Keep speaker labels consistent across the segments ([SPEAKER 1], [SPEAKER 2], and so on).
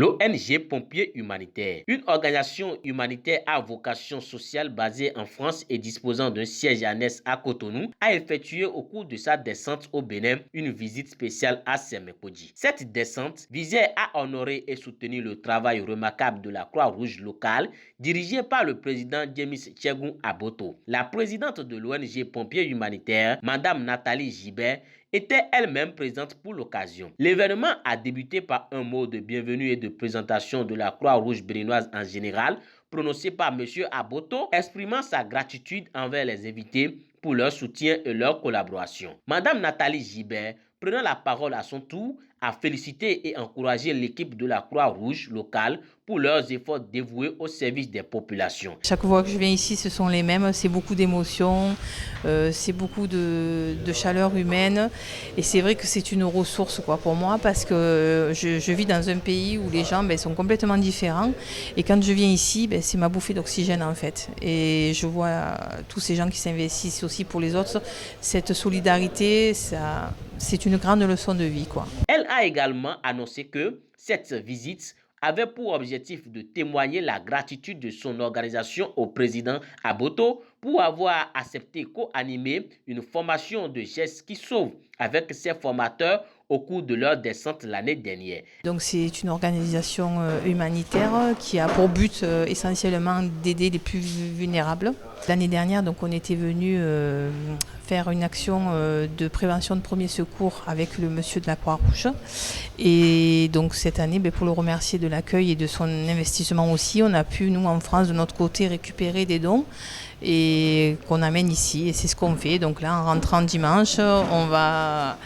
[SPEAKER 1] L'ONG Pompiers Humanitaires, une organisation humanitaire à vocation sociale basée en France et disposant d'un siège annexe à Cotonou, a effectué au cours de sa descente au Bénin une visite spéciale à Sémékodi. Cette descente visait à honorer et soutenir le travail remarquable de la Croix-Rouge locale dirigée par le président James Tchegoun Aboto. La présidente de l'ONG Pompiers Humanitaires, Madame Nathalie Gibert, était elle-même présente pour l'occasion. L'événement a débuté par un mot de bienvenue et de présentation de la Croix-Rouge béninoise en général, prononcé par M. Aboto, exprimant sa gratitude envers les invités pour leur soutien et leur collaboration. Madame Nathalie Gibert, prenant la parole à son tour, a félicité et encouragé l'équipe de la Croix-Rouge locale pour leurs efforts dévoués au service des populations.
[SPEAKER 2] Chaque fois que je viens ici, ce sont les mêmes, c'est beaucoup d'émotions, c'est beaucoup de chaleur humaine et c'est vrai que c'est une ressource pour moi parce que je vis dans un pays où les gens sont complètement différents et quand je viens ici, c'est ma bouffée d'oxygène en fait et je vois tous ces gens qui s'investissent aussi pour les autres, cette solidarité, c'est une grande leçon de vie, quoi.
[SPEAKER 1] Elle a également annoncé que cette visite avait pour objectif de témoigner la gratitude de son organisation au président Aboto pour avoir accepté co-animer une formation de gestes qui sauvent avec ses formateurs au cours de leur descente l'année dernière.
[SPEAKER 2] Donc c'est une organisation humanitaire qui a pour but essentiellement d'aider les plus vulnérables. L'année dernière, donc, on était venu faire une action de prévention de premier secours avec le monsieur de la Croix-Rouge. Et donc cette année, pour le remercier de l'accueil et de son investissement aussi, on a pu, nous, en France, de notre côté, récupérer des dons et qu'on amène ici. Et c'est ce qu'on fait. Donc là, en rentrant dimanche, on va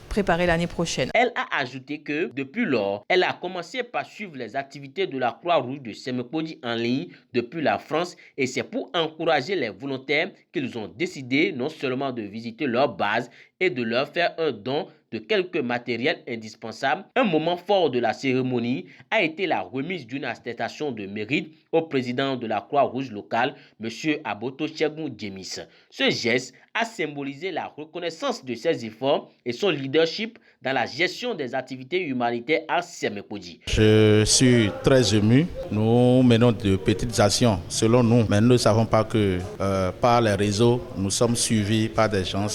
[SPEAKER 2] préparer l'année prochaine.
[SPEAKER 1] Elle a ajouté que, depuis lors, elle a commencé par suivre les activités de la Croix-Rouge de Sémékodi en ligne depuis la France et c'est pour encourager les volontaires qu'ils ont décidé non seulement de visiter leur base et de leur faire un don de quelques matériels indispensables. Un moment fort de la cérémonie a été la remise d'une attestation de mérite au président de la Croix-Rouge locale, M. Aboto Tchegoun Djemis. Ce geste a symbolisé la reconnaissance de ses efforts et son leadership dans la gestion des activités humanitaires à Sémékodi.
[SPEAKER 3] Je suis très ému. Nous menons de petites actions selon nous, mais nous ne savons pas que par les réseaux, nous sommes suivis par des gens,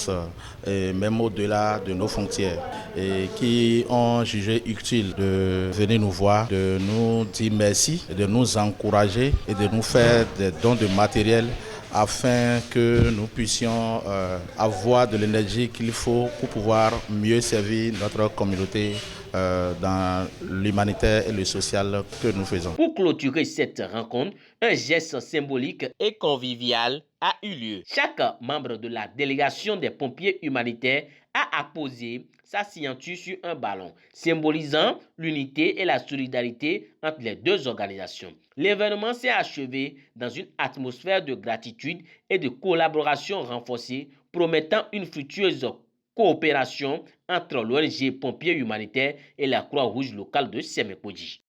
[SPEAKER 3] même au-delà de nos frontières, et qui ont jugé utile de venir nous voir, de nous dire merci, de nous encourager et de nous faire des dons de matériel afin que nous puissions avoir de l'énergie qu'il faut pour pouvoir mieux servir notre communauté dans l'humanitaire et le social que nous faisons.
[SPEAKER 1] Pour clôturer cette rencontre, un geste symbolique et convivial a eu lieu. Chaque membre de la délégation des pompiers humanitaires a apposé sa signature sur un ballon, symbolisant l'unité et la solidarité entre les deux organisations. L'événement s'est achevé dans une atmosphère de gratitude et de collaboration renforcée, promettant une fructueuse coopération entre l'ONG Pompiers Humanitaires et la Croix-Rouge locale de Sémékodi.